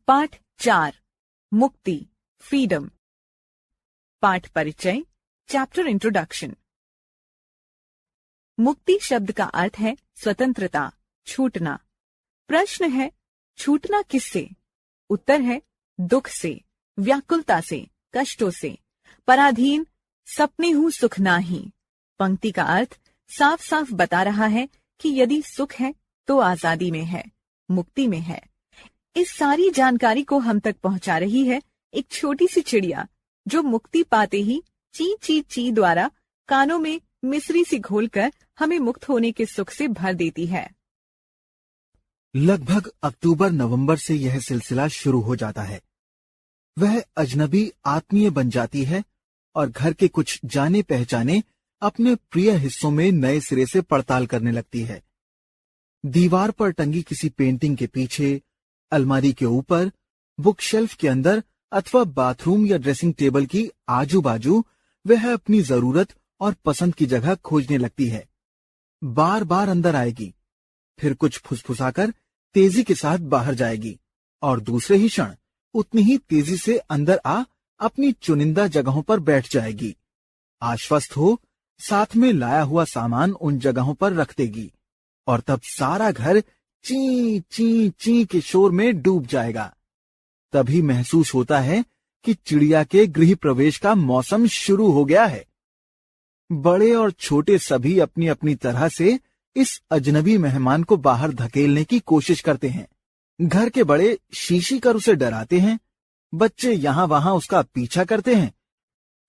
पाठ 4 मुक्ति फ्रीडम। पाठ परिचय चैप्टर इंट्रोडक्शन। मुक्ति शब्द का अर्थ है स्वतंत्रता, छूटना। प्रश्न है छूटना किससे? उत्तर है दुख से, व्याकुलता से, कष्टों से, पराधीन, सपने हूं सुख नाही। पंक्ति का अर्थ साफ साफ बता रहा है कि यदि सुख है तो आजादी में है, मुक्ति में है। इस सारी जानकारी को हम तक पहुंचा रही है एक छोटी सी चिड़िया, जो मुक्ति पाते ही ची ची ची द्वारा कानों में मिश्री सी घोलकर हमें मुक्त होने के सुख से भर देती है। लगभग अक्टूबर-नवंबर से यह सिलसिला शुरू हो जाता है। वह अजनबी आत्मीय बन जाती है और घर के कुछ जाने पहचाने अपने प्रिय हिस्सों में नए सिरे से पड़ताल करने लगती है। दीवार पर टंगी किसी पेंटिंग के पीछे, अलमारी के ऊपर, बुक शेल्फ के अंदर अथवा बाथरूम या ड्रेसिंग टेबल की आजू बाजू वह अपनी जरूरत और पसंद की जगह खोजने लगती है। बार बार अंदर आएगी, फिर कुछ फुसफुसाकर तेजी के साथ बाहर जाएगी और दूसरे ही क्षण उतनी ही तेजी से अंदर आ अपनी चुनिंदा जगहों पर बैठ जाएगी। आश्वस्त हो साथ में लाया हुआ सामान उन जगहों पर रख देगी और तब सारा घर ची ची ची के शोर में डूब जाएगा। तभी महसूस होता है कि चिड़िया के गृह प्रवेश का मौसम शुरू हो गया है। बड़े और छोटे सभी अपनी अपनी तरह से इस अजनबी मेहमान को बाहर धकेलने की कोशिश करते हैं। घर के बड़े शीशी कर उसे डराते हैं, बच्चे यहाँ वहां उसका पीछा करते हैं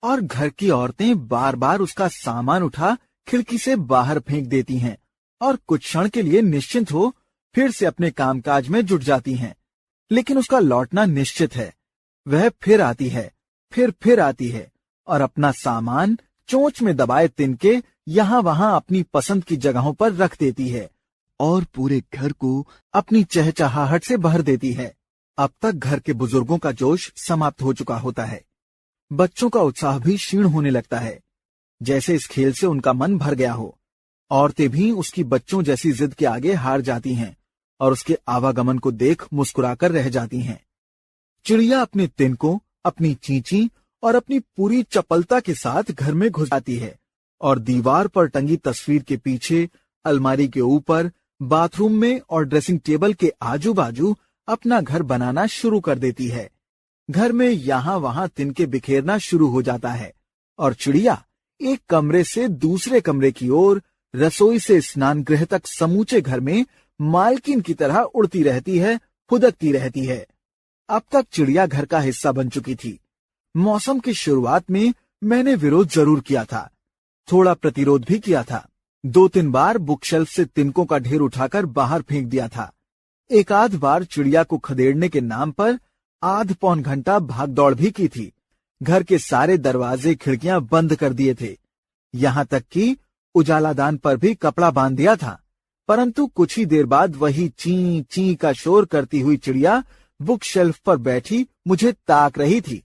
और घर की औरतें बार बार उसका सामान उठा खिड़की से बाहर फेंक देती हैं और कुछ क्षण के लिए निश्चिंत हो फिर से अपने कामकाज में जुट जाती हैं। लेकिन उसका लौटना निश्चित है। वह फिर आती है, फिर आती है और अपना सामान चोंच में दबाए तिनके यहाँ वहां अपनी पसंद की जगहों पर रख देती है और पूरे घर को अपनी चहचहाहट से भर देती है। अब तक घर के बुजुर्गों का जोश समाप्त हो चुका होता है। बच्चों का उत्साह भी क्षीण होने लगता है, जैसे इस खेल से उनका मन भर गया हो। औरतें भी उसकी बच्चों जैसी जिद के आगे हार जाती हैं और उसके आवागमन को देख मुस्कुराकर रह जाती हैं। चिड़िया अपने तिनकों, अपनी चींची और अपनी पूरी चपलता के साथ घर में घुस जाती है और दीवार पर टंगी तस्वीर के पीछे, अलमारी के ऊपर, बाथरूम में और ड्रेसिंग टेबल के आजू बाजू अपना घर बनाना शुरू कर देती है। घर में यहाँ वहां तिनके बिखेरना शुरू हो जाता है और चिड़िया एक कमरे से दूसरे कमरे की ओर, रसोई से स्नान गृह तक समूचे घर में मालकिन की तरह उड़ती रहती है, फुदकती रहती है। अब तक चिड़िया घर का हिस्सा बन चुकी थी। मौसम की शुरुआत में मैंने विरोध जरूर किया था, थोड़ा प्रतिरोध भी किया था। 2-3 बार बुकशेल्फ से तिनकों का ढेर उठाकर बाहर फेंक दिया था। एक आध बार चिड़िया को खदेड़ने के नाम पर आध पौन घंटा भागदौड़ भी की थी। घर के सारे दरवाजे खिड़कियां बंद कर दिए थे, यहाँ तक कि उजालादान पर भी कपड़ा बांध दिया था। परंतु कुछ ही देर बाद वही ची ची का शोर करती हुई चिड़िया बुक शेल्फ पर बैठी मुझे ताक रही थी।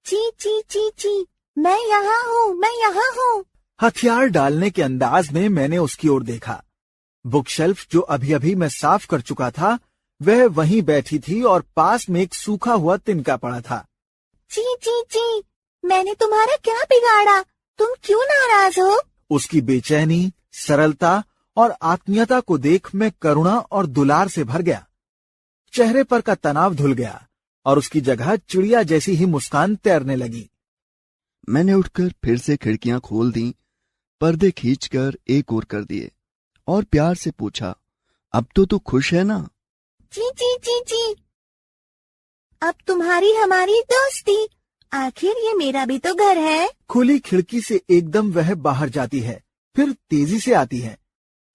ची ची ची ची, मैं यहाँ हूँ, मैं यहाँ हूँ। हथियार डालने के अंदाज में मैंने उसकी ओर देखा। बुक शेल्फ जो अभी अभी मैं साफ कर चुका था, वह वहीं बैठी थी और पास में एक सूखा हुआ तिनका पड़ा था। ची ची ची, मैंने तुम्हारा क्या बिगाड़ा? तुम क्यों नाराज हो? उसकी बेचैनी, सरलता और आत्मीयता को देख मैं करुणा और दुलार से भर गया। चेहरे पर का तनाव धुल गया और उसकी जगह चिड़िया जैसी ही मुस्कान तैरने लगी। मैंने उठकर फिर से खिड़कियां खोल दी, पर्दे खींचकर एक ओर कर दिए और प्यार से पूछा, अब तो तू खुश है ना? ची ची ची ची, अब तुम्हारी हमारी दोस्ती, आखिर ये मेरा भी तो घर है। खुली खिड़की से एकदम वह बाहर जाती है, फिर तेजी से आती है।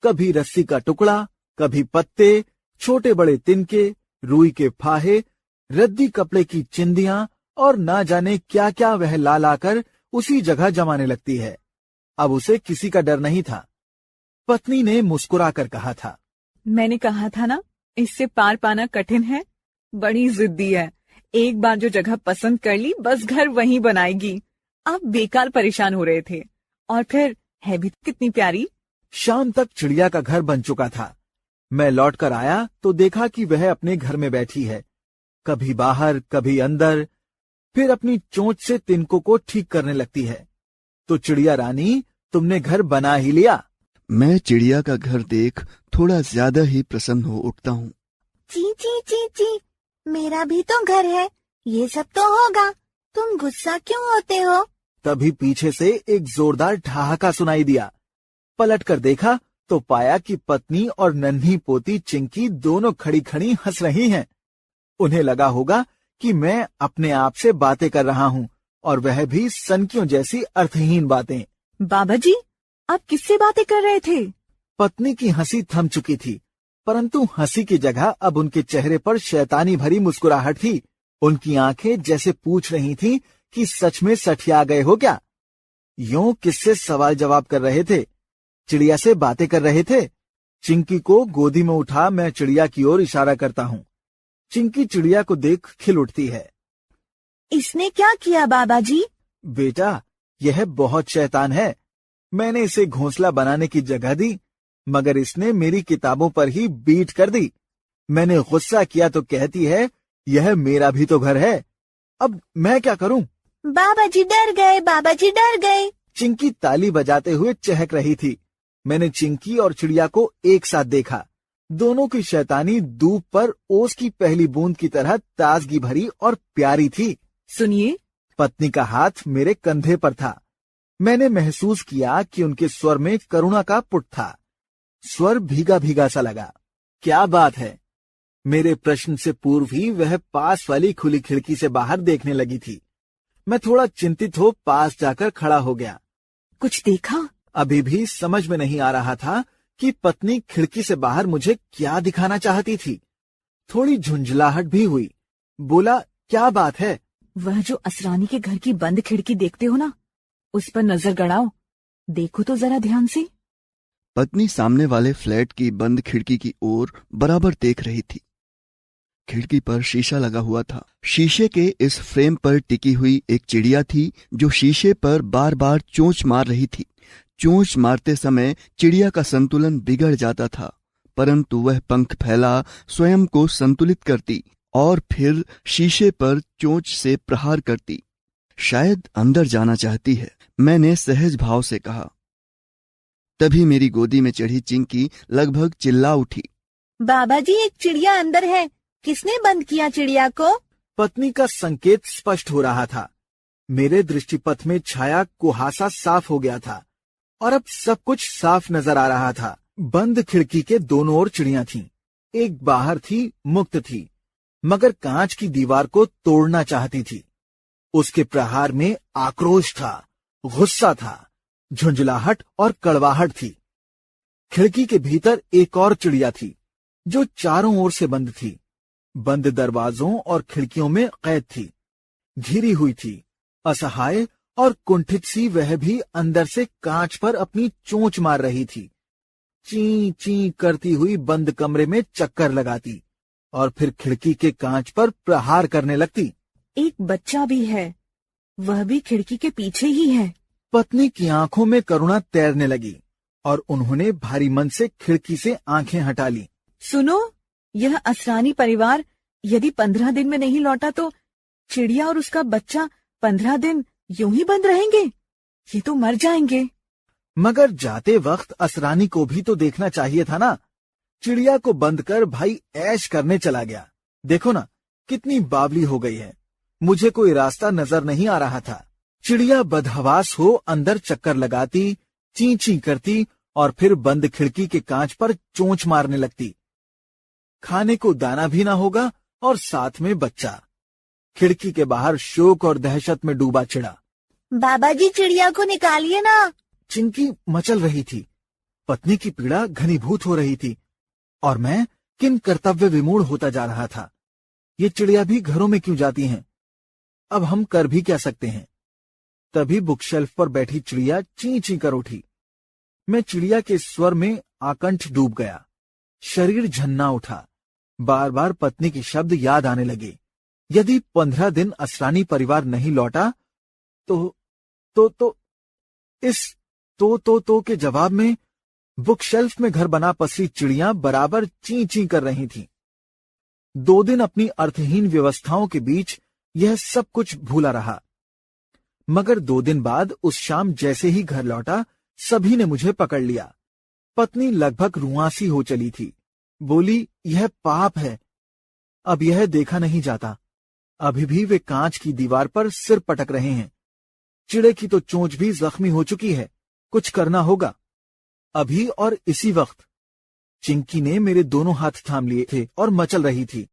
कभी रस्सी का टुकड़ा, कभी पत्ते, छोटे बड़े तिनके, रुई के फाहे, रद्दी कपड़े की चिंदियां और ना जाने क्या क्या वह ला लाकर उसी जगह जमाने लगती है। अब उसे किसी का डर नहीं था। पत्नी ने मुस्कुराकर कहा था, मैंने कहा था ना, इससे पार पाना कठिन है। बड़ी जिद्दी है, एक बार जो जगह पसंद कर ली बस घर वहीं बनाएगी। आप बेकार परेशान हो रहे थे और फिर है भी कितनी प्यारी। शाम तक चिड़िया का घर बन चुका था। मैं लौटकर आया तो देखा कि वह अपने घर में बैठी है। कभी बाहर कभी अंदर, फिर अपनी चोंच से तिनकों को ठीक करने लगती है। तो चिड़िया रानी, तुमने घर बना ही लिया। मैं चिड़िया का घर देख थोड़ा ज्यादा ही प्रसन्न हो उठता हूँ। ची ची ची ची, मेरा भी तो घर है, ये सब तो होगा। तुम गुस्सा क्यों होते हो? तभी पीछे से एक जोरदार ठहाका सुनाई दिया। पलट कर देखा तो पाया कि पत्नी और नन्ही पोती चिंकी दोनों खड़ी खड़ी हंस रही हैं। उन्हें लगा होगा कि मैं अपने आप से बातें कर रहा हूँ, और वह भी सनकियों जैसी अर्थहीन बातें। बाबा जी, आप किससे बातें कर रहे थे? पत्नी की हंसी थम चुकी थी, परंतु हंसी की जगह अब उनके चेहरे पर शैतानी भरी मुस्कुराहट थी। उनकी आंखें जैसे पूछ रही थीं कि सच में सठिया गए हो क्या। यूं किससे सवाल जवाब कर रहे थे? चिड़िया से बातें कर रहे थे। चिंकी को गोदी में उठा मैं चिड़िया की ओर इशारा करता हूँ। चिंकी चिड़िया को देख खिल उठती है। इसने क्या किया बाबा जी? बेटा, यह बहुत शैतान है। मैंने इसे घोंसला बनाने की जगह दी, मगर इसने मेरी किताबों पर ही बीट कर दी। मैंने गुस्सा किया तो कहती है, यह मेरा भी तो घर है, अब मैं क्या करूं? बाबा जी डर गए, बाबा जी डर गए। चिंकी ताली बजाते हुए चहक रही थी। मैंने चिंकी और चिड़िया को एक साथ देखा। दोनों की शैतानी धूप पर ओस की पहली बूंद की तरह ताजगी भरी और प्यारी थी। सुनिए। पत्नी का हाथ मेरे कंधे पर था। मैंने महसूस किया कि उनके स्वर में करुणा का पुट था। स्वर भीगा भीगा सा लगा। क्या बात है? मेरे प्रश्न से पूर्व ही वह पास वाली खुली खिड़की से बाहर देखने लगी थी। मैं थोड़ा चिंतित हो पास जाकर खड़ा हो गया। कुछ देखा? अभी भी समझ में नहीं आ रहा था कि पत्नी खिड़की से बाहर मुझे क्या दिखाना चाहती थी। थोड़ी झुंझलाहट भी हुई। बोला, क्या बात है? वह जो असरानी के घर की बंद खिड़की देखते हो ना, उस पर नजर गड़ाओ, देखो तो जरा ध्यान से। पत्नी सामने वाले फ्लैट की बंद खिड़की की ओर बराबर देख रही थी। खिड़की पर शीशा लगा हुआ था। शीशे के इस फ्रेम पर टिकी हुई एक चिड़िया थी जो शीशे पर बार बार चोंच मार रही थी। चोंच मारते समय चिड़िया का संतुलन बिगड़ जाता था, परंतु वह पंख फैला स्वयं को संतुलित करती और फिर शीशे पर चोंच से प्रहार करती। शायद अंदर जाना चाहती है, मैंने सहज भाव से कहा। तभी मेरी गोदी में चढ़ी चिंकी लगभग चिल्ला उठी। बाबा जी, एक चिड़िया अंदर है, किसने बंद किया चिड़िया को? पत्नी का संकेत स्पष्ट हो रहा था। मेरे दृष्टिपथ में छाया कुहासा साफ हो गया था और अब सब कुछ साफ नजर आ रहा था। बंद खिड़की के दोनों ओर चिड़िया थीं। एक बाहर थी, मुक्त थी, मगर कांच की दीवार को तोड़ना चाहती थी। उसके प्रहार में आक्रोश था, गुस्सा था, झुंझलाहट और कड़वाहट थी। खिड़की के भीतर एक और चिड़िया थी जो चारों ओर से बंद थी, बंद दरवाजों और खिड़कियों में कैद थी, घिरी हुई थी, असहाय और कुंठित सी। वह भी अंदर से कांच पर अपनी चोंच मार रही थी। ची ची करती हुई बंद कमरे में चक्कर लगाती और फिर खिड़की के कांच पर प्रहार करने लगती। एक बच्चा भी है, वह भी खिड़की के पीछे ही है। पत्नी की आंखों में करुणा तैरने लगी और उन्होंने भारी मन से खिड़की से आंखें हटा ली। सुनो, यह असरानी परिवार यदि 15 दिन में नहीं लौटा तो चिड़िया और उसका बच्चा 15 दिन यूं ही बंद रहेंगे। ये तो मर जाएंगे। मगर जाते वक्त असरानी को भी तो देखना चाहिए था ना। चिड़िया को बंद कर भाई ऐश करने चला गया। देखो ना, कितनी बावली हो गई है। मुझे कोई रास्ता नजर नहीं आ रहा था। चिड़िया बदहवास हो अंदर चक्कर लगाती, ची ची करती और फिर बंद खिड़की के कांच पर चोंच मारने लगती। खाने को दाना भी ना होगा और साथ में बच्चा। खिड़की के बाहर शोक और दहशत में डूबा चिड़ा। बाबा जी, चिड़िया को निकालिए ना। चिंकी मचल रही थी। पत्नी की पीड़ा घनीभूत हो रही थी और मैं किन कर्तव्य विमूढ़ होता जा रहा था। ये चिड़िया भी घरों में क्यों जाती हैं? अब हम कर भी क्या सकते हैं? तभी बुकशेल्फ पर बैठी चिड़िया ची ची कर उठी। मैं चिड़िया के स्वर में आकंठ डूब गया। शरीर झन्ना उठा। बार बार पत्नी के शब्द याद आने लगे। यदि 15 दिन असरानी परिवार नहीं लौटा तो इस तो के जवाब में बुकशेल्फ में घर बना पसरी चिड़िया बराबर ची ची कर रही थीं। 2 दिन अपनी अर्थहीन व्यवस्थाओं के बीच यह सब कुछ भूला रहा। मगर 2 दिन बाद उस शाम जैसे ही घर लौटा, सभी ने मुझे पकड़ लिया। पत्नी लगभग रुआंसी हो चली थी। बोली, यह पाप है, अब यह देखा नहीं जाता। अभी भी वे कांच की दीवार पर सिर पटक रहे हैं। चिड़े की तो चोंच भी जख्मी हो चुकी है, कुछ करना होगा। अभी और इसी वक्त चिंकी ने मेरे दोनों हाथ थाम लिए थे और मचल रही थी।